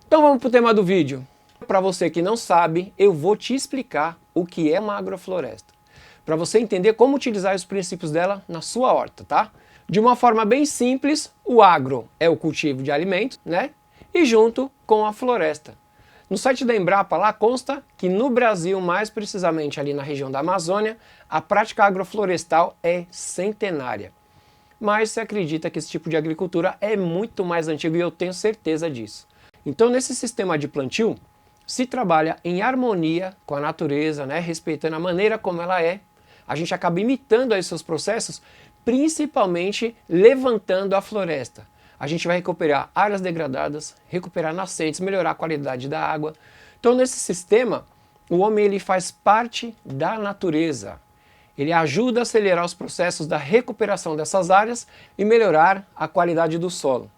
Então vamos para o tema do vídeo. Para você que não sabe, eu vou te explicar o que é uma agrofloresta, para você entender como utilizar os princípios dela na sua horta, tá? De uma forma bem simples, o agro é o cultivo de alimentos, né? E junto com a floresta. No site da Embrapa lá consta que no Brasil, mais precisamente ali na região da Amazônia, a prática agroflorestal é centenária. Mas se acredita que esse tipo de agricultura é muito mais antigo e eu tenho certeza disso. Então nesse sistema de plantio, se trabalha em harmonia com a natureza, né, respeitando a maneira como ela é. A gente acaba imitando aí seus processos, principalmente levantando a floresta. A gente vai recuperar áreas degradadas, recuperar nascentes, melhorar a qualidade da água. Então nesse sistema, o homem ele faz parte da natureza. Ele ajuda a acelerar os processos da recuperação dessas áreas e melhorar a qualidade do solo.